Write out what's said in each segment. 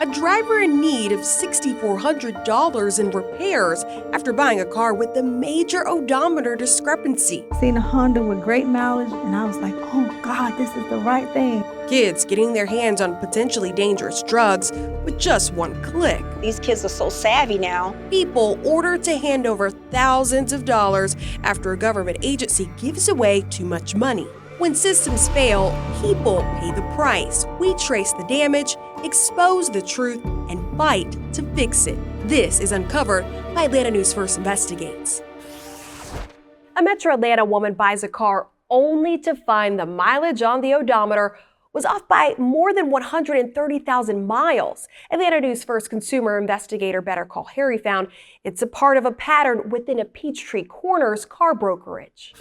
A driver in need of $6,400 in repairs after buying a car with the major odometer discrepancy. Seen a Honda with great mileage, and I was like, oh God, this is the right thing. Kids getting their hands on potentially dangerous drugs with just one click. These kids are so savvy now. People ordered to hand over thousands of dollars after a government agency gives away too much money. When systems fail, people pay the price. We trace the damage, expose the truth, and fight to fix it. This is Uncovered by Atlanta News First Investigates. A Metro Atlanta woman buys a car only to find the mileage on the odometer was off by more than 130,000 miles. Atlanta News First consumer investigator Better Call Harry found it's a part of a pattern within a Peachtree Corners car brokerage.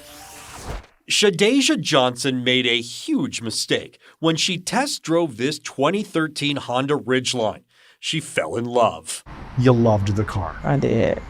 Shadeja Johnson made a huge mistake when she test drove this 2013 Honda Ridgeline. She fell in love. You loved the car. I did.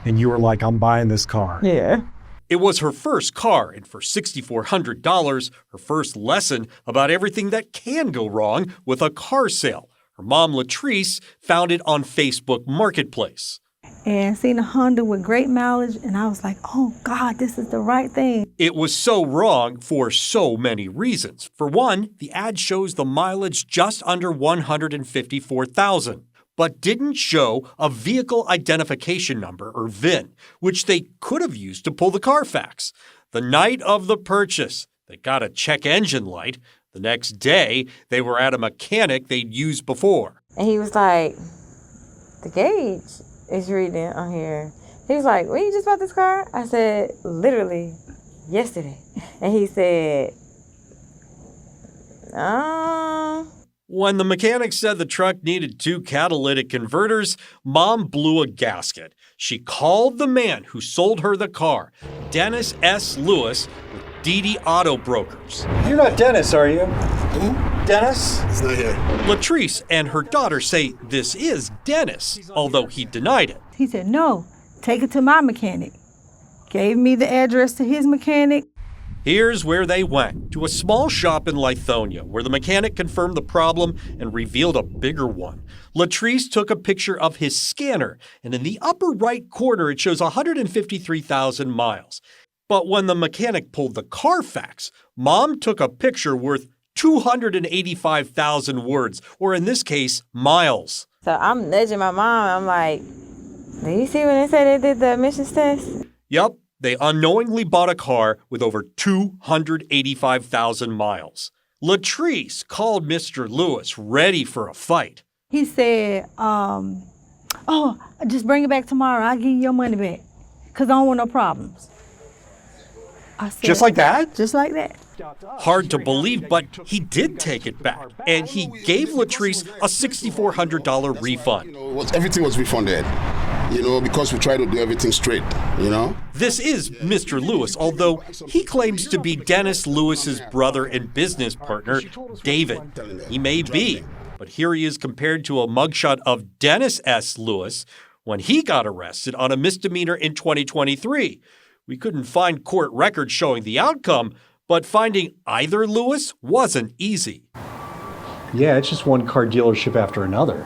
And you were like, I'm buying this car. Yeah. It was her first car, and for $6,400, her first lesson about everything that can go wrong with a car sale. Her mom, Latrice, found it on Facebook Marketplace. And seen a Honda with great mileage, and I was like, oh God, this is the right thing. It was so wrong for so many reasons. For one, the ad shows the mileage just under 154,000. But didn't show a vehicle identification number, or VIN, which they could have used to pull the Carfax. The night of the purchase, they got a check engine light. The next day, they were at a mechanic they'd used before. And he was like, the gauge is reading on here. He was like, when you just bought this car? I said, literally, yesterday. And he said, When the mechanic said the truck needed 2 catalytic converters, Mom blew a gasket. She called the man who sold her the car, Dennis S. Lewis, with DD Auto Brokers. You're not Dennis, are you? Who? Dennis? It's not here. Latrice and her daughter say this is Dennis, although he denied it. He said, no, take it to my mechanic. Gave me the address to his mechanic. Here's where they went, to a small shop in Lithonia, where the mechanic confirmed the problem and revealed a bigger one. Latrice took a picture of his scanner, and in the upper right corner it shows 153,000 miles. But when the mechanic pulled the Carfax, Mom took a picture worth 285,000 words, or in this case, miles. So I'm nudging my mom. I'm like, did you see when they said they did the emissions test? Yep. They unknowingly bought a car with over 285,000 miles. Latrice called Mr. Lewis ready for a fight. He said, just bring it back tomorrow. I'll give you your money back because I don't want no problems. I said, Just like that? Just like that. Hard to believe, but he did take it back, and he gave Latrice a $6,400 refund. Everything was refunded, because we try to do everything straight, This is Mr. Lewis, although he claims to be Dennis Lewis's brother and business partner, David. He may be, but here he is compared to a mugshot of Dennis S. Lewis when he got arrested on a misdemeanor in 2023. We couldn't find court records showing the outcome, but finding either Lewis wasn't easy. Yeah, it's just one car dealership after another.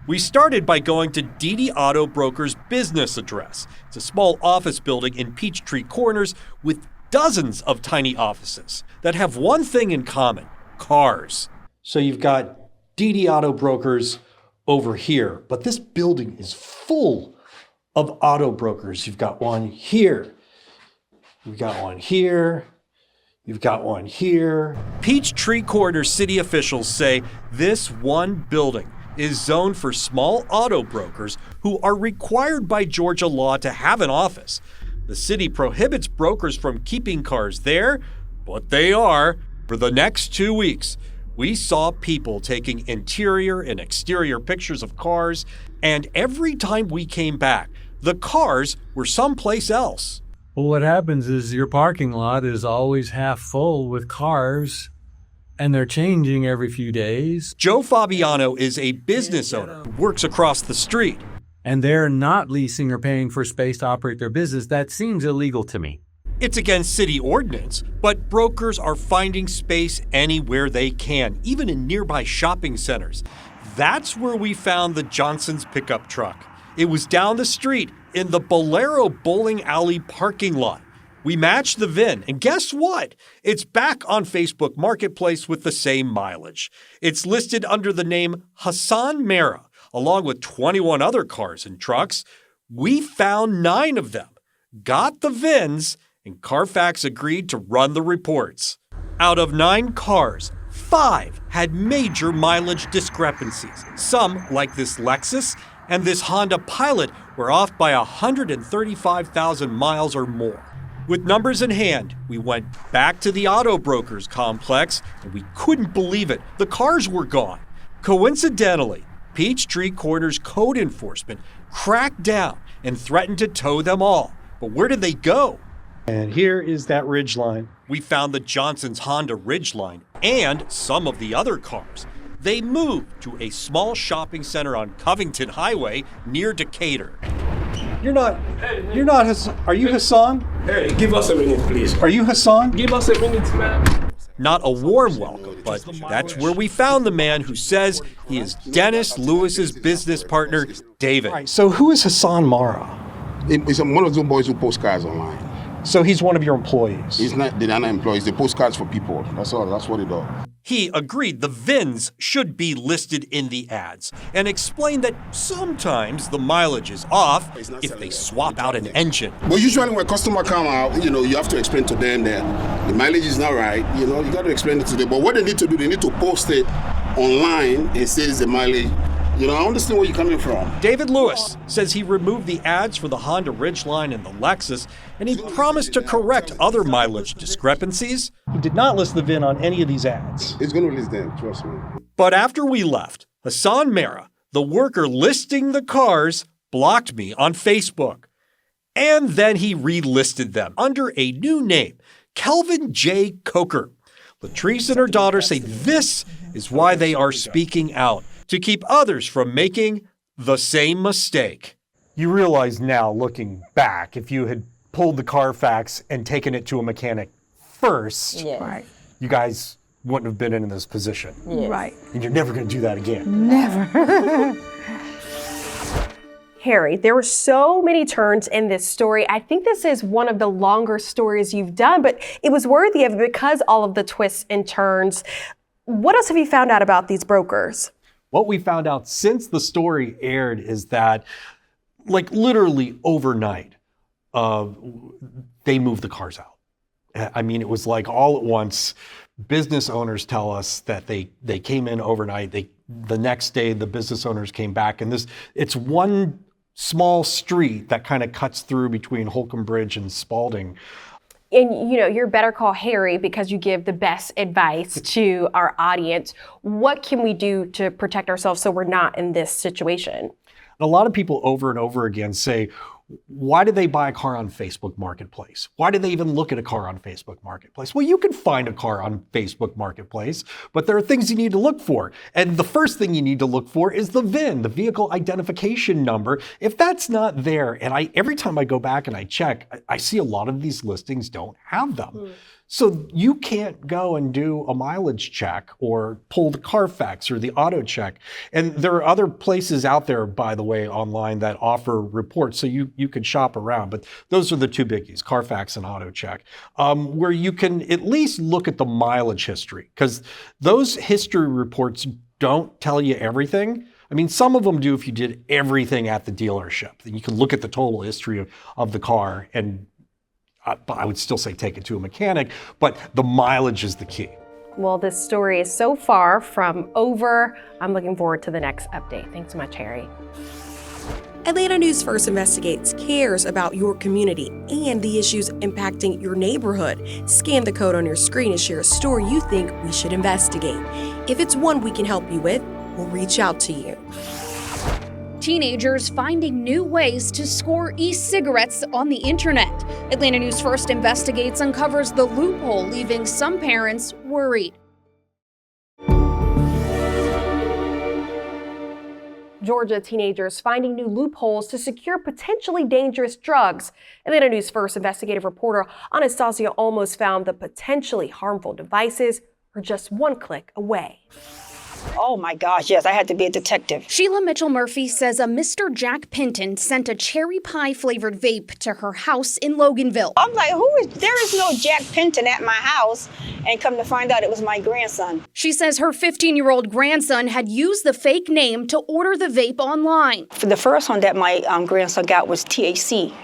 We started by going to DD Auto Brokers' business address. It's a small office building in Peachtree Corners with dozens of tiny offices that have one thing in common: cars. So you've got DD Auto Brokers over here, but this building is full of auto brokers. You've got one here. You've got one here. You've got one here. Peachtree Corners city officials say this one building is zoned for small auto brokers who are required by Georgia law to have an office. The city prohibits brokers from keeping cars there, but they are. For the next 2 weeks, we saw people taking interior and exterior pictures of cars, and every time we came back, the cars were someplace else. Well, what happens is your parking lot is always half full with cars, and they're changing every few days. Joe Fabiano is a business owner who works across the street. And they're not leasing or paying for space to operate their business. That seems illegal to me. It's against city ordinance, but brokers are finding space anywhere they can, even in nearby shopping centers. That's where we found the Johnson's pickup truck. It was down the street in the Bolero bowling alley parking lot. We matched the VIN, and guess what? It's back on Facebook Marketplace with the same mileage. It's listed under the name Hassan Mera, along with 21 other cars and trucks. We found 9 of them, got the VINs, and Carfax agreed to run the reports. Out of 9 cars, 5 had major mileage discrepancies. Some, like this Lexus and this Honda Pilot, were off by 135,000 miles or more. With numbers in hand, we went back to the auto brokers complex, and we couldn't believe it. The cars were gone. Coincidentally, Peachtree Corners code enforcement cracked down and threatened to tow them all. But where did they go? And here is that ridgeline. We found the Johnson's Honda Ridgeline and some of the other cars. They moved to a small shopping center on Covington Highway near Decatur. You're not Hassan. Are you Hassan? Hey, give us a minute, please. Are you Hassan? Give us a minute, man. Not a warm welcome, but that's where we found the man who says he is Dennis Lewis's business partner, David. All right, so who is Hassan Mara? He's one of those boys who post cards online. So he's one of your employees. They're not employees. They post cards for people. That's all. That's what he does. He agreed the VINs should be listed in the ads and explained that sometimes the mileage is off if they swap out an engine. But usually when a customer come out, you have to explain to them that the mileage is not right. You got to explain it to them. But what they need to do, they need to post it online. It says the mileage. I understand where you're coming from. David Lewis says he removed the ads for the Honda Ridgeline and the Lexus, and he promised to correct other mileage discrepancies. He did not list the VIN on any of these ads. It's going to list them, trust me. But after we left, Hassan Mera, the worker listing the cars, blocked me on Facebook. And then he relisted them under a new name, Kelvin J. Coker. Latrice and her daughter say this is why they are speaking out, to keep others from making the same mistake. You realize now, looking back, if you had pulled the Carfax and taken it to a mechanic first, Yeah. Right. you guys wouldn't have been in this position. Yes. Right. And you're never going to do that again. Never. Harry, there were so many turns in this story. I think this is one of the longer stories you've done, but it was worthy of it because all of the twists and turns. What else have you found out about these brokers? What we found out since the story aired is that, like literally overnight, they moved the cars out. I mean, it was like all at once. Business owners tell us that they came in overnight. The next day, the business owners came back, and it's one small street that kind of cuts through between Holcomb Bridge and Spalding. And you're Better Call Harry because you give the best advice to our audience. What can we do to protect ourselves so we're not in this situation? A lot of people over and over again say, why did they buy a car on Facebook Marketplace? Why did they even look at a car on Facebook Marketplace? Well, you can find a car on Facebook Marketplace, but there are things you need to look for. And the first thing you need to look for is the VIN, the vehicle identification number. If that's not there, and every time I go back and I check, I see a lot of these listings don't have them. So you can't go and do a mileage check or pull the Carfax or the auto check. And there are other places out there, by the way, online that offer reports. So you can shop around. But those are the two biggies, Carfax and auto check, where you can at least look at the mileage history, because those history reports don't tell you everything. I mean, some of them do if you did everything at the dealership. Then you can look at the total history of the car, and I would still say take it to a mechanic, but the mileage is the key. Well, this story is so far from over. I'm looking forward to the next update. Thanks so much, Harry. Atlanta News First Investigates cares about your community and the issues impacting your neighborhood. Scan the code on your screen and share a story you think we should investigate. If it's one we can help you with, we'll reach out to you. Teenagers finding new ways to score e-cigarettes on the internet. Atlanta News First Investigates uncovers the loophole, leaving some parents worried. Georgia teenagers finding new loopholes to secure potentially dangerous drugs. Atlanta News First investigative reporter Anastasia almost found the potentially harmful devices are just one click away. Oh my gosh, yes, I had to be a detective. Sheila Mitchell Murphy says a Mr. Jack Pinton sent a cherry pie flavored vape to her house in Loganville. I'm like, there is no Jack Pinton at my house. And come to find out it was my grandson. She says her 15-year-old grandson had used the fake name to order the vape online. The first one that my grandson got was THC.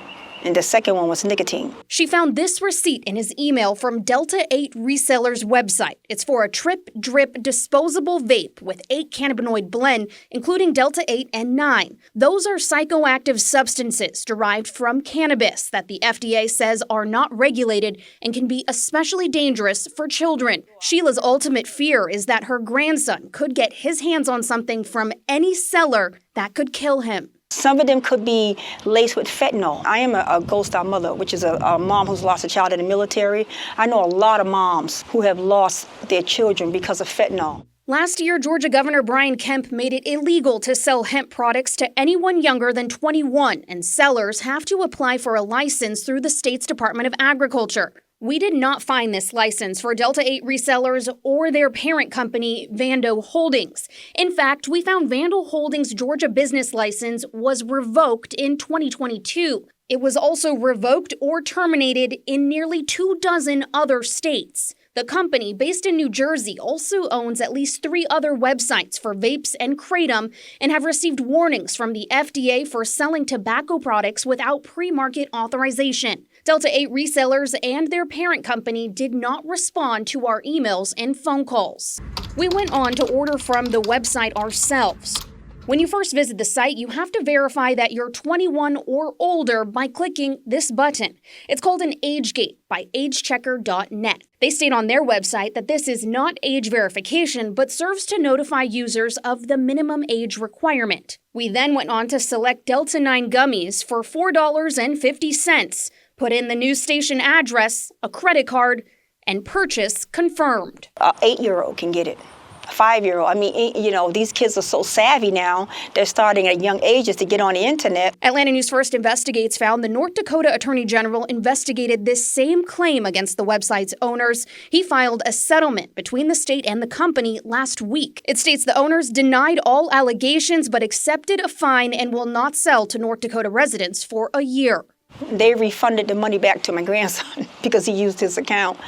And the second one was nicotine. She found this receipt in his email from Delta 8 Resellers website. It's for a Trip Drip disposable vape with 8 cannabinoid blend, including Delta 8 and 9. Those are psychoactive substances derived from cannabis that the FDA says are not regulated and can be especially dangerous for children. Sheila's ultimate fear is that her grandson could get his hands on something from any seller that could kill him. Some of them could be laced with fentanyl. I am a Gold Star mother, which is a mom who's lost a child in the military. I know a lot of moms who have lost their children because of fentanyl. Last year, Georgia Governor Brian Kemp made it illegal to sell hemp products to anyone younger than 21, and sellers have to apply for a license through the state's Department of Agriculture. We did not find this license for Delta 8 resellers or their parent company, Vando Holdings. In fact, we found Vando Holdings' Georgia business license was revoked in 2022. It was also revoked or terminated in nearly 24 other states. The company, based in New Jersey, also owns at least 3 other websites for vapes and kratom and have received warnings from the FDA for selling tobacco products without pre-market authorization. Delta 8 resellers and their parent company did not respond to our emails and phone calls. We went on to order from the website ourselves. When you first visit the site, you have to verify that you're 21 or older by clicking this button. It's called an age gate by agechecker.net. They state on their website that this is not age verification, but serves to notify users of the minimum age requirement. We then went on to select Delta 9 gummies for $4.50, put in the news station address, a credit card, and purchase confirmed. An 8-year-old can get it. A 5-year-old. I mean, you know, these kids are so savvy now. They're starting at young ages to get on the internet. Atlanta News First Investigates found the North Dakota Attorney General investigated this same claim against the website's owners. He filed a settlement between the state and the company last week. It states the owners denied all allegations but accepted a fine and will not sell to North Dakota residents for a year. They refunded the money back to my grandson because he used his account.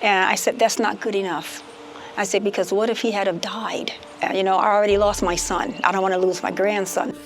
And I said, that's not good enough. I said, because what if he had have died? You know, I already lost my son. I don't want to lose my grandson.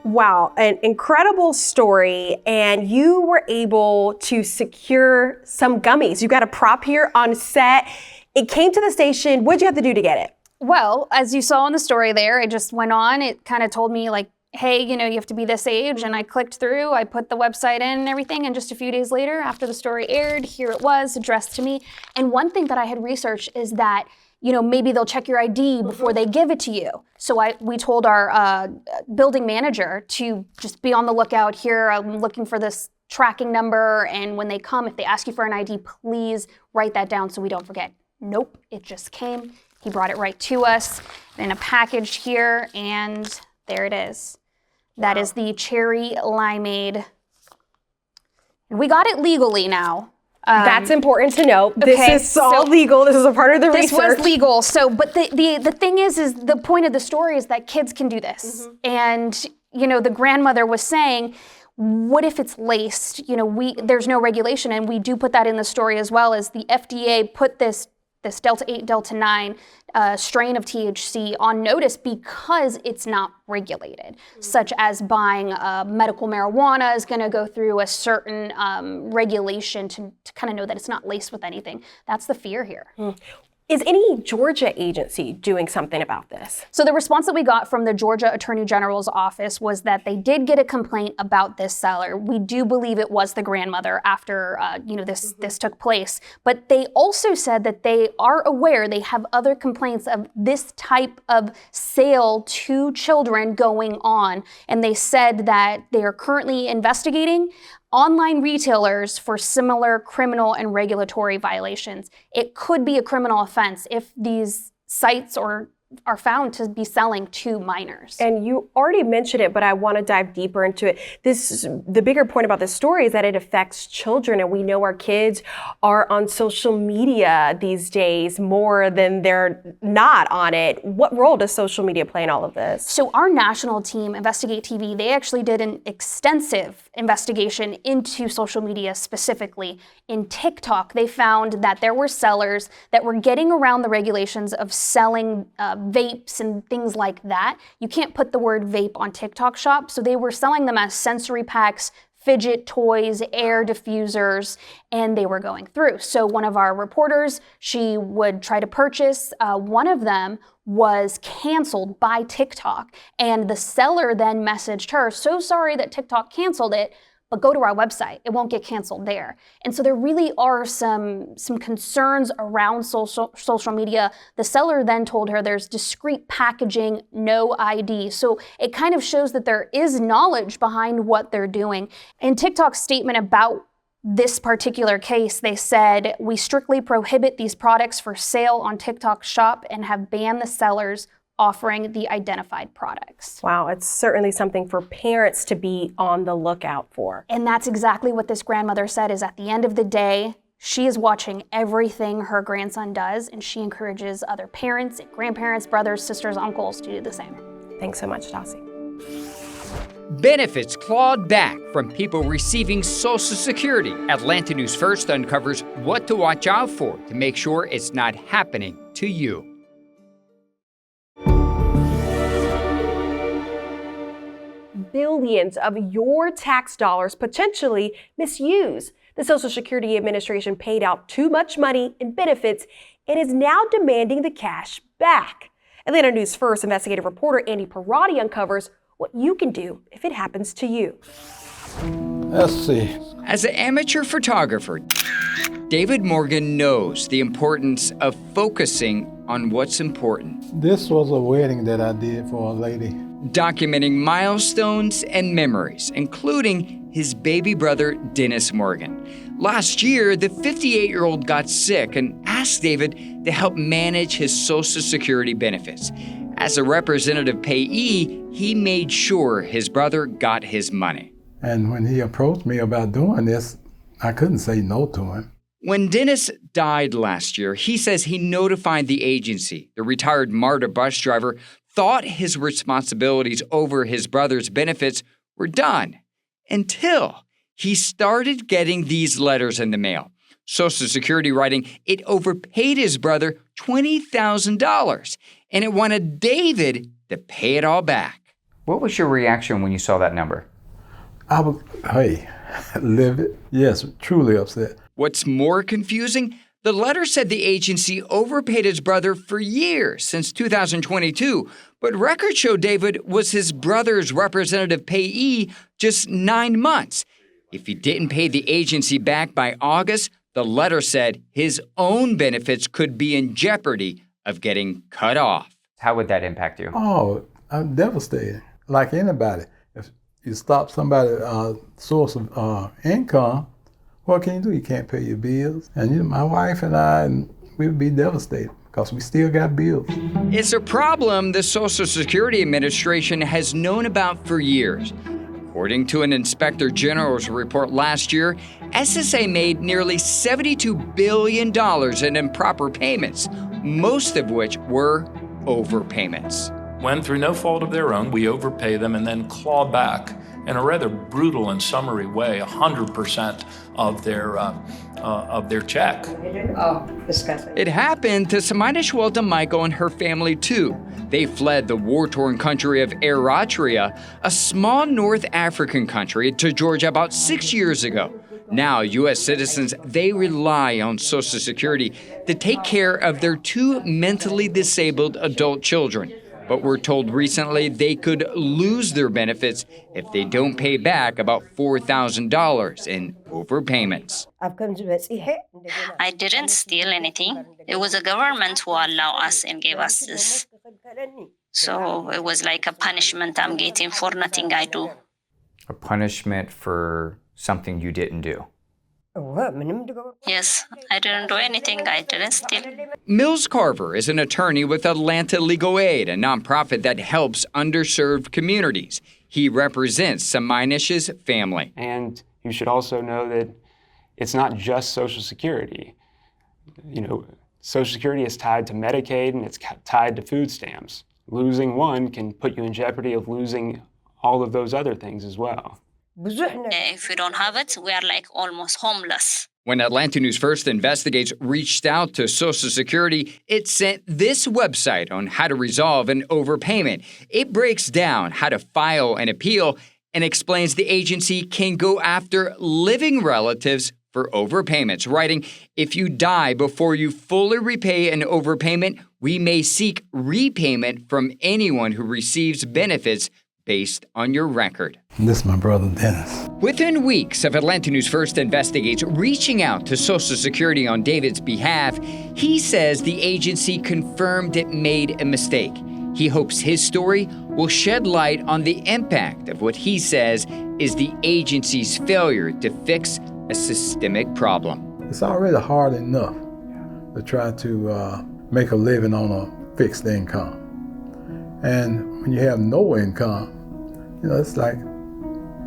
Wow, an incredible story. And you were able to secure some gummies. You got a prop here on set. It came to the station. What'd you have to do to get it? Well, as you saw in the story there, I just went on. It kind of told me like, hey, you know, you have to be this age. And I clicked through, I put the website in and everything. And just a few days later, after the story aired, here it was addressed to me. And one thing that I had researched is that, you know, maybe they'll check your ID before they give it to you. So we told our building manager to just be on the lookout here. I'm looking for this tracking number. And when they come, if they ask you for an ID, please write that down so we don't forget. Nope, it just came. He brought it right to us in a package here. And there it is. That is the cherry limeade. We got it legally now. That's important to know. This is all legal. This is a part of the research. This was legal. So, but the thing is the point of the story is that kids can do this. And, you know, the grandmother was saying, what if it's laced? You know, there's no regulation, and we do put that in the story as well, as the FDA put this Delta 8, Delta 9 strain of THC on notice because it's not regulated, such as buying medical marijuana is going to go through a certain regulation to kind of know that it's not laced with anything. That's the fear here. Is any Georgia agency doing something about this? So the response that we got from the Georgia Attorney General's office was that they did get a complaint about this seller. We do believe it was the grandmother after this took place. But they also said that they are aware they have other complaints of this type of sale to children going on. And they said that they are currently investigating online retailers for similar criminal and regulatory violations. It could be a criminal offense if these sites or are found to be selling to minors. And you already mentioned it, but I want to dive deeper into it. The bigger point about this story is that it affects children, and we know our kids are on social media these days more than they're not on it. What role does social media play in all of this? So our national team, Investigate TV, they actually did an extensive investigation into social media, specifically in TikTok. They found that there were sellers that were getting around the regulations of selling vapes and things like that. You can't put the word vape on TikTok Shop, so they were selling them as sensory packs, fidget toys, air diffusers, and they were going through. So one of our reporters, she would try to purchase. One of them was canceled by TikTok, and the seller then messaged her, "So sorry that TikTok canceled it, but go to our website. It won't get canceled there." And so there really are some concerns around social media. The seller then told her there's discreet packaging, no ID. So it kind of shows that there is knowledge behind what they're doing. In TikTok's statement about this particular case, they said, "We strictly prohibit these products for sale on TikTok Shop and have banned the sellers offering the identified products." Wow, it's certainly something for parents to be on the lookout for. And that's exactly what this grandmother said, is at the end of the day, she is watching everything her grandson does, and she encourages other parents, grandparents, brothers, sisters, uncles to do the same. Thanks so much, Dossie. Benefits clawed back from people receiving Social Security. Atlanta News First uncovers what to watch out for to make sure it's not happening to you. Billions of your tax dollars potentially misused. The Social Security Administration paid out too much money in benefits and is now demanding the cash back. Atlanta News First investigative reporter Andy Parati uncovers what you can do if it happens to you. Let's see. As an amateur photographer, David Morgan knows the importance of focusing on what's important. This was a wedding that I did for a lady. Documenting milestones and memories, including his baby brother, Dennis Morgan. Last year, the 58-year-old got sick and asked David to help manage his Social Security benefits. As a representative payee, he made sure his brother got his money. And when he approached me about doing this, I couldn't say no to him. When Dennis died last year, he says he notified the agency. The retired MARTA bus driver thought his responsibilities over his brother's benefits were done until he started getting these letters in the mail. Social Security writing it overpaid his brother $20,000, and it wanted David to pay it all back. What was your reaction when you saw that number? I was, livid. Yes, truly upset. What's more confusing? The letter said the agency overpaid his brother for years, since 2022, but records show David was his brother's representative payee just 9 months. If he didn't pay the agency back by August, the letter said his own benefits could be in jeopardy of getting cut off. How would that impact you? Oh, I'm devastated. Like anybody, if you stop somebody's source of income, what can you do? You can't pay your bills. And my wife and I, we would be devastated because we still got bills. It's a problem the Social Security Administration has known about for years. According to an Inspector General's report last year, SSA made nearly $72 billion in improper payments, most of which were overpayments. When, through no fault of their own, we overpay them and then claw back in a rather brutal and summary way 100% of their check. Oh, disgusting. It happened to Samaida Schwelta Michael and her family too. They fled the war-torn country of Eritrea, a small North African country, to Georgia about 6 years ago. Now, U.S. citizens, they rely on Social Security to take care of their 2 mentally disabled adult children. But we're told recently they could lose their benefits if they don't pay back about $4,000 in overpayments. I didn't steal anything. It was the government who allowed us and gave us this. So it was like a punishment I'm getting for nothing I do. A punishment for something you didn't do. Yes, I didn't do anything. I didn't steal. Mills Carver is an attorney with Atlanta Legal Aid, a nonprofit that helps underserved communities. He represents Saminish's family. And you should also know that it's not just Social Security. Social Security is tied to Medicaid and it's tied to food stamps. Losing one can put you in jeopardy of losing all of those other things as well. If we don't have it, we are like almost homeless. When Atlanta News First Investigates reached out to Social Security, it sent this website on how to resolve an overpayment. It breaks down how to file an appeal and explains the agency can go after living relatives for overpayments, writing, if you die before you fully repay an overpayment, we may seek repayment from anyone who receives benefits based on your record. This is my brother Dennis. Within weeks of Atlanta News First Investigates reaching out to Social Security on David's behalf, he says the agency confirmed it made a mistake. He hopes his story will shed light on the impact of what he says is the agency's failure to fix a systemic problem. It's already hard enough to try to make a living on a fixed income. And when you have no income, it's like,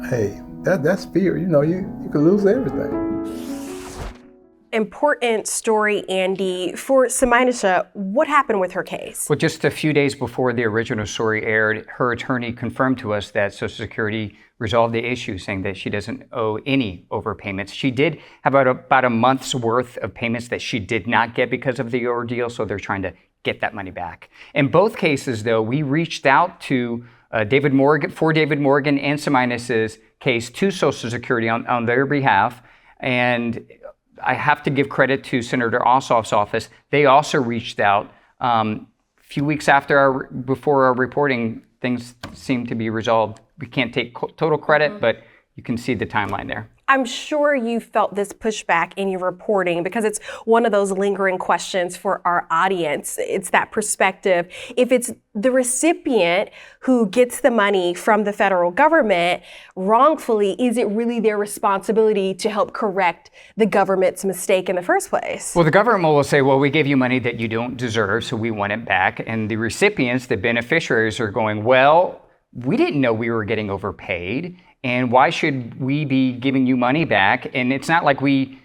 hey, that's fear. You could lose everything. Important story, Andy. For Saminisha, what happened with her case? Well, just a few days before the original story aired, her attorney confirmed to us that Social Security resolved the issue, saying that she doesn't owe any overpayments. She did have about a month's worth of payments that she did not get because of the ordeal, so they're trying to get that money back. In both cases, though, we reached out to David Morgan and Saminish's case to Social Security on their behalf, and I have to give credit to Senator Ossoff's office. They also reached out a few weeks before our reporting. Things seem to be resolved. We can't take total credit, but you can see the timeline there. I'm sure you felt this pushback in your reporting because it's one of those lingering questions for our audience. It's that perspective. If it's the recipient who gets the money from the federal government wrongfully, is it really their responsibility to help correct the government's mistake in the first place? Well, the government will say, well, we gave you money that you don't deserve, so we want it back. And the recipients, the beneficiaries, are going, well, we didn't know we were getting overpaid. And why should we be giving you money back? And it's not like we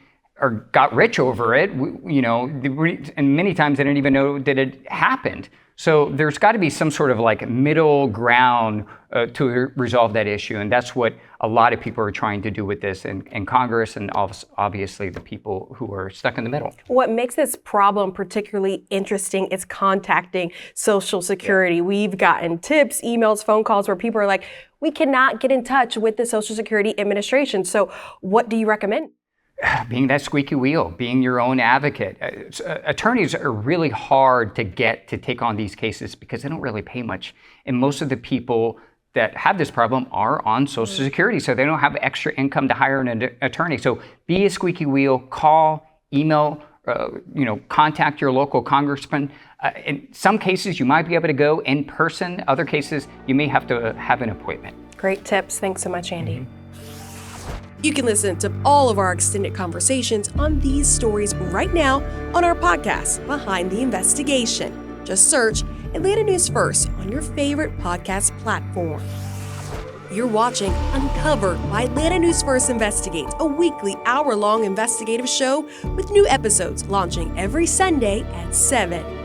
got rich over it, and many times they didn't even know that it happened. So there's got to be some sort of like middle ground to resolve that issue. And that's what a lot of people are trying to do with this in Congress and obviously the people who are stuck in the middle. What makes this problem particularly interesting is contacting Social Security. Yeah. We've gotten tips, emails, phone calls where people are like, we cannot get in touch with the Social Security Administration. So what do you recommend? Being that squeaky wheel, being your own advocate. Attorneys are really hard to get to take on these cases because they don't really pay much. And most of the people that have this problem are on Social Security, so they don't have extra income to hire an attorney. So be a squeaky wheel, call, email, contact your local congressman. In some cases, you might be able to go in person. Other cases, you may have to have an appointment. Great tips. Thanks so much, Andy. You can listen to all of our extended conversations on these stories right now on our podcast, Behind the Investigation. Just search Atlanta News First on your favorite podcast platform. You're watching Uncovered by Atlanta News First Investigates, a weekly hour-long investigative show with new episodes launching every Sunday at 7.